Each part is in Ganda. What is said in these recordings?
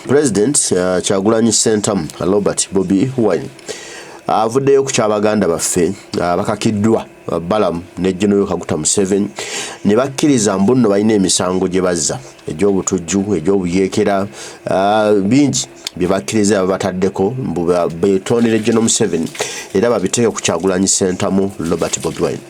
President Kyagulanyi Ssentamu Robert Bobi Wine avuddeyo ku kyabaganda baffe bakakiddwa Balamu ne General Kaguta Museveni ne bakkiriza mbu nno balina emisango gye bazza egy'obutujju egy'obuyeekera bingi bye bakkiriza babataddeko mbu beetondere General Museveni era babiteeke ku Kyagulanyi Ssentamu Robert Bobi Wine.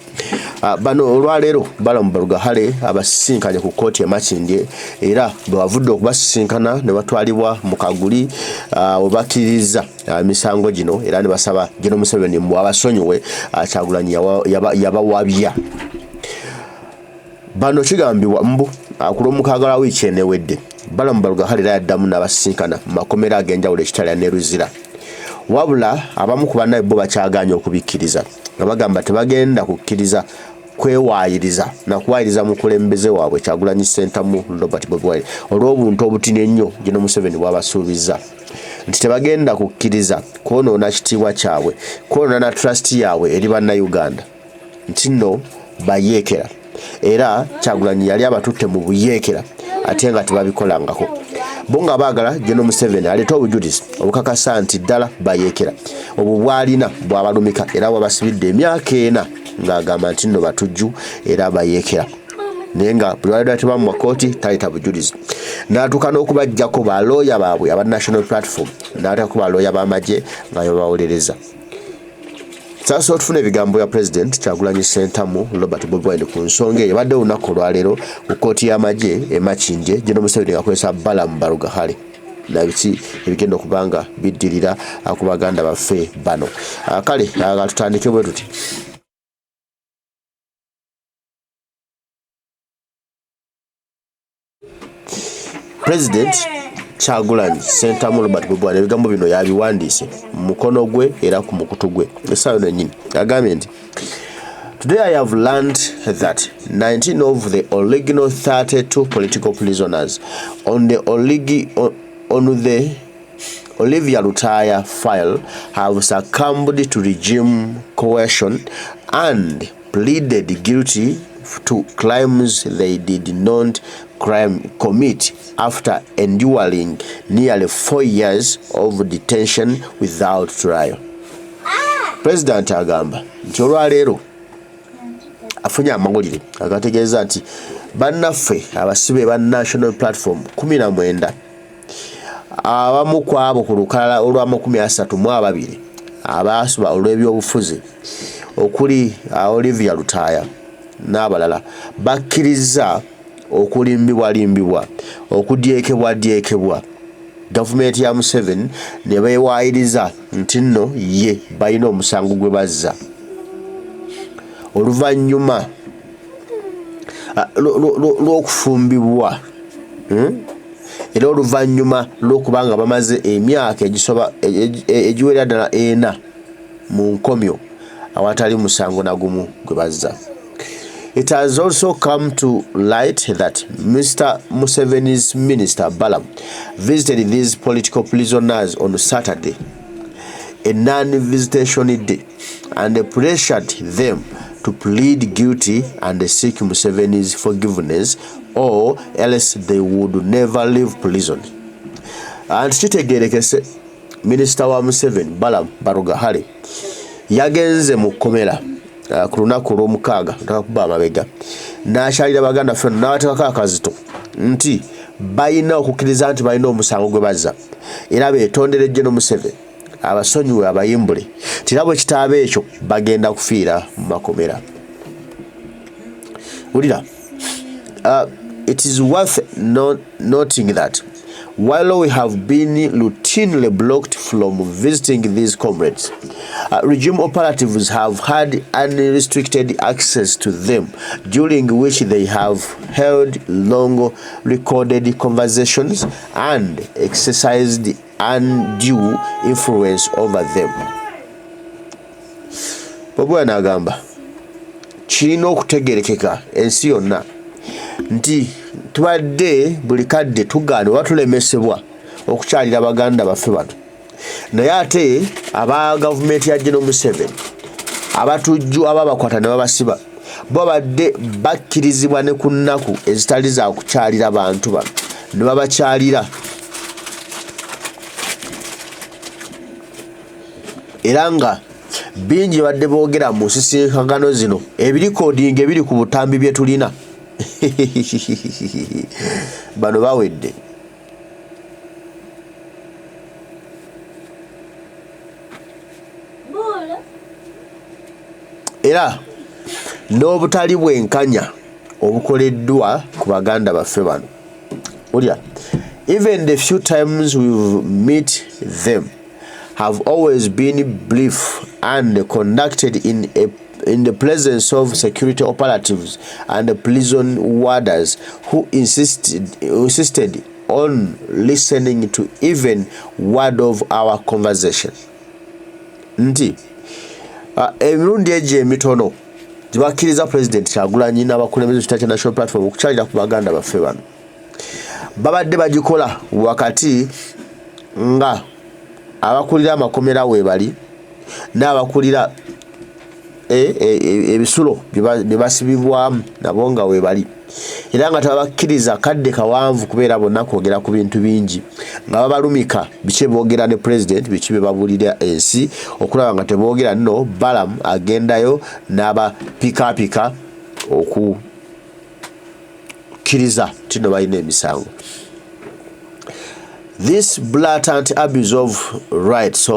Bano olwaleero Balamu Barugahale abasisinkanye ku kkooti Makindye era bwavudde okubasisinkana ne batwalibwa mu kaguli obakkiriza emisango gino era ne basaba General Museveni mbu abasonyiwe Kyagulanyi yabawabya. Bano kigambibwa mbu ku Lwomukaaga wiiki enewedde Balamu Barugahale era yaddamu n'abasisinkana mu makomera ag'enjawulo ekitala ne Luzira. Wabula abamu ku bannaye bo bakyagaanye okubikkiriza nga bagamba tebagenda kukkiriza kwewaayiriza na kuwaayiriza mukulembeze waabwe Kyagulanyi Ssentamu Robert Bobi Wine olw'obuntu obutini ennyo General Museveni bw'abasuubiza nti tebagenda kukkiriza kwonoona kitiibwa kyabwe kwonoona na trust yaabwe eri bannayuganda nti nno bayeekera era Kyagulanyi yali abatutte mu buyeekera ate nga tebabikolangako. Bo nga baagala General Museveni aleeta obujulizi obukakasa nti ddala bayeekera obwo bwalina bw'abalumika era bw'abasibidde emyaka 4 ng'agamba nti nno batujju era bayeekera naye nga buli walidwa tebamu makooti taleeta bujulizi. N'atuuka n'okubajjako balooya baabwe aba National Platform n'ateekako balooya b'amagye nga babawolereza. Sasa otufuna ebigambo ya President Kyagulanyi Ssentamu Robert Bobi Wine ku nsonga eyo ebadde olunaku olwaleero ku kkooti y'amagye e Makindye General Museveni akozesa Balamu Barugahale nabiki ebigenda okubanga biddirira ku baganda baffe bano. Kale tutandike bwe tuti. President Kyagulanyi Ssentamu Robert Bobi Wine ebigambo bino yabiwandiise mu mukono gwe era ku mukutu gwe essaawa yennyini agambye nti Today I have learned that 19 of the original 32 political prisoners on the Olivia Lutaya file have succumbed to regime coercion and pleaded guilty to crimes they did not commit after enduring nearly 4 years of detention without trial. President agamba nti olwaleero afunye amawulire agategeeza nti bannaffe abasibe ba National Platform 19 abamu ku abo ku lukalala olw'32 abaasuba olw'ebyobufuzi okuli Olivia Lutaya n'abalala bakkiriza okulimbibwa okudyekebwa gavumenti ya Museveni ne beewaayiriza nti nno ye balina omusango gwe bazza oluvannyuma lw'okufumbibwa era oluvannyuma lw'okubanga bamaze emyaka egiwerera ddala 4 mu nkomyo awatali musango na gumu gwe bazza. It has also come to light that Mr. Museveni's minister Balamu visited these political prisoners on Saturday, a non-visitation day, and pressured them to plead guilty and seek Museveni's forgiveness, or else they would never leave prison. And kitegeerekese Minister wa Museveni Balamu Barugahale yagenze mu kkomera ku lunaku olw'omukaaga takakuba amabega n'akyalira baganda ffe n'abateekako akazito nti balina okukkiriza nti balina omusango gwe bazza era beetondere General Museveni abasonyiwe abayimbule tira bwe kitaaba ekyo bagenda kufiira mu makomera. Wulira, it is worth noting that while we have been routinely blocked from visiting these comrades, regime operatives have had unrestricted access to them, during which they have held long recorded conversations and exercised undue influence over them. Bobi Wine agamba kirina okutegeerekeka ensi yonna nti tubadde buli kadde tugaana watulemesebwa okukyalira baganda baffe bano naye ate aba gavumenti ya General Museveni abatujju ababakwata ne babasiba bo badde bakkirizibwa ne ku nnaku ezitali za kukyalira bantu bano ne babakyalira era nga bingi badde boogera mu nsisinkagano zino ebirikodinga ebiri ku butambi bye tulina bano bawedde. Era n'obutali bwenkanya obukoleddwa ku baganda baffe bano. Ulya, even the few times we've met them have always been brief and conducted in the presence of security operatives and prison warders who insisted on listening to even word of our conversation. Nti emirundi egyo emitono gibakkiriza President Kyagulanyi n'abakulembeze ekita kya National Platform okukyalira ku baganda baffe bano babadde bagikola wakati nga abakulira amakomera webali n'abakulira ebisulo bye basibibwamu nabo nga webali, era nga tebabakkiriza kadde kawanvu kubeera bonna kwogera ku bintu bingi nga babalumika biki boogera ne President biki bye babulira ensi okulaba nga teboogera nno Balamu agendayo n'aba pikaapika okukkiriza tino balina emisango. This blatant abuse of rights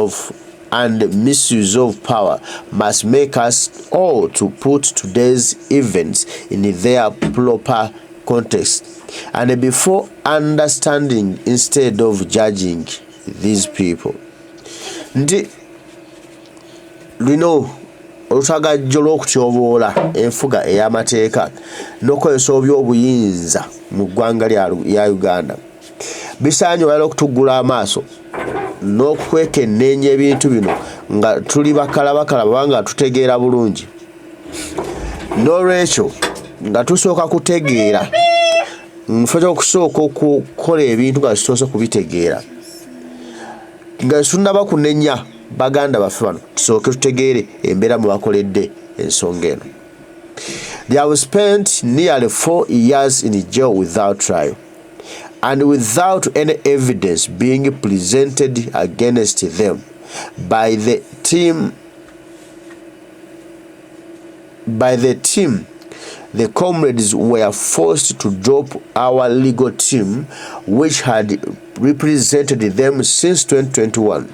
and misuse of power must make us all to put today's events in their proper context and before understanding instead of judging these people. Nti lino olutagajjo lw'okutyoboola enfuga ey'amateeka n'okukozesa oby'obuyinza mu ggwanga lya Uganda bisaanye wala okutuggula amaaso n'okwekenneenya ebintu bino nga tuli bakalabakala nga tutegeera bulungi. N'olwekyo nga tusooka kutegeera mufo ky'okusooka okukola ebintu nga tusoose kubitegeera nga tunnaba kunenya baganda baffe bano tusooke tutegeere embeera mwe bakoledde ensonga eno. They have spent nearly 4 years in jail without trial and without any evidence being presented against them by the team. The comrades were forced to drop our legal team, which had represented them since 2021.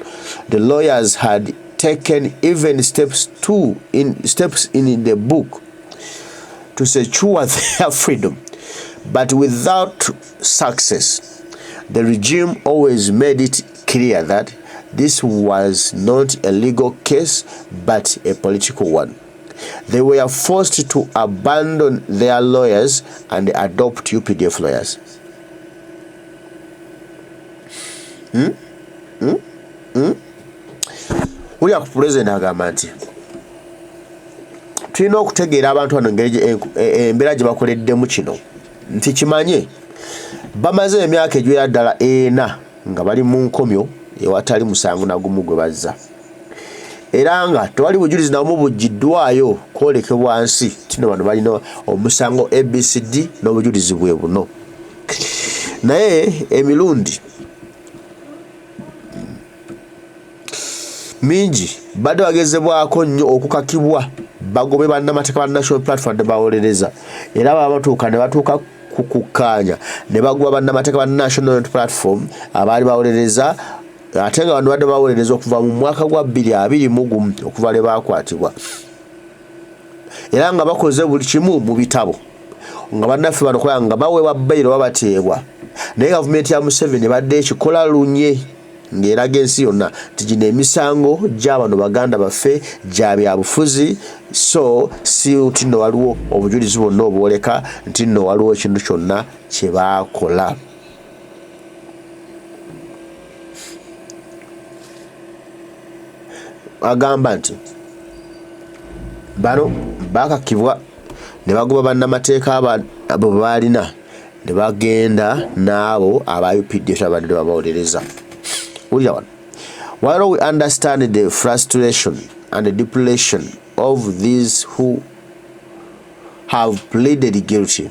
The lawyers had taken even steps in the book to secure their freedom, but without success. The regime always made it clear that this was not a legal case but a political one. They were forced to abandon their lawyers and adopt UPDF lawyers. Uli President agamba nti tulina okutegeera abantu wano engeri embeera gye bakoleddemu kino nti kimanye bamaze emyaka egiwera ddala 4 nga bali mu nkomyo ewatali musango na gumu gwe bazza, era nga tewali bujulizi namu buggiddwayo kwolekebwa nsi tino bano balina omusango ABCD n'obujulizi bwe buno. Naye emirundi mingi badde bagezebwako nnyo okukakibwa bagobe bannamateeka ba National Platform bawolereza, era babatuuka ne batuuka kukukkaanya ne bagwa bannamateeka ba National Platform abaali bawolereza, ate nga bano badde bawolereza okuva mu mwaka gwa 2021 okuva lwe baakwatibwa, era nga bakoze buli kimu mu bitabo nga bannaffe bano kola nga baweebwa bbayiro babateebwa, naye gavumenti ya Museveni badde ekikola lunye ng'eraga ensi yonna nti gino emisango gy'abano baganda baffe gya byabufuzi, so si nti nno waliwo obujulizi bwonna obwoleka nti nno waliwo ekintu kyonna kye baakola. Agamba nti bano bakakibwa ne bagoba bannamateeka abo baalina ne bagenda n'abo aba UPDF abadde babawolereza. While we understand the frustration and the depression of these who have pleaded guilty,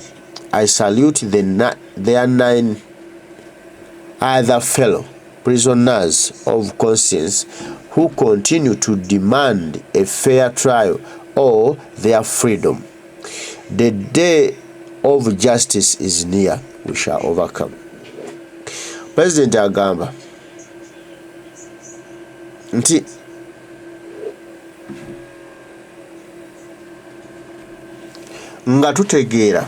I salute their 9 other fellow prisoners of conscience who continue to demand a fair trial or their freedom. The day of justice is near. We shall overcome. President agamba nti nga tutegeera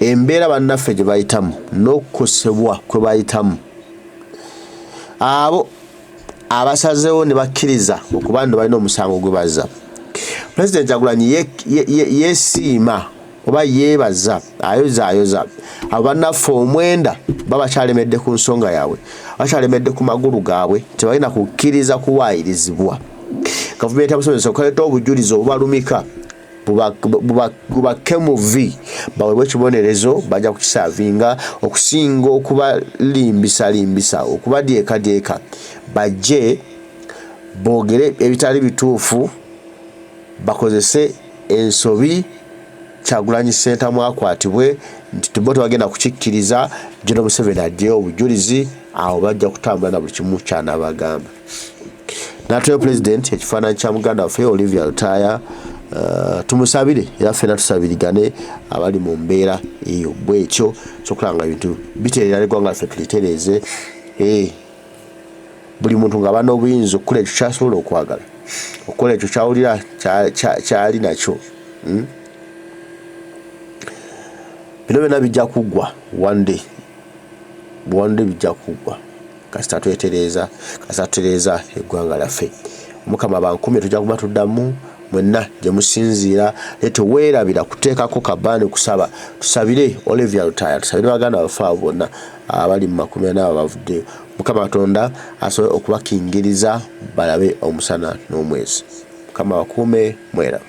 embeera bannaffe gye bayitamu n'okukosebwa kwe bayitamu, abo abasazeewo ne bakkiriza okuba nti balina omusango gwe bazza. Pulezidenti Kyagulanyi yeesiima oba yeebaza ayoza abo bannaffe omwenda babakyalemedde ku nsonga yaabwe, bakyalemedde ku magulu gaabwe, tebalina kukkiriza kuwaayirizibwa. Gavumenti yamusomesa okuleeta obujulizi obubalumika bubakke mu vi baweebwe ekibonerezo bajja kukisaavinga, okusinga okubalimbisa okubadyeka bajje boogere ebitali bituufu, bakozese ensobi Kyagulanyi Center mwakwatibwe nti tubo tebagenda kukikkiriza. General Museveni aggyeyo obujulizi, awo bajja kutambula na buli kimu ky'anaabagamba. N'atulayo President ekifaananyi kya muganda waffe Olivia Lutaya. Tumusabire era ffenna tusabirigane abali mu mbeera eyo bwekyo kyokulanga ebintu biteerera n'eggwanga laffe tulitereeze. Buli muntu nga bana obuyinza okukola ekyo kyasobola okwagala, okukola ekyo kyawulira kyali nakyo. Bino byonna bijja kuggwa one day bijja kuggwa kasita twetereeza, kasita tutereeza eggwanga laffe. Omukama bankumye tujja kuba tuddamu mwenna gye musinziira, teweerabira kuteekako kabaani kusaba. Tusabire Olivia Lutaya, tusabire baganda baffe abo bonna abali mu makumi ana bavuddeyo. Mukama Katonda asobole okubakingiriza balabe omusana n'omwezi. Mukama bakuume mwera.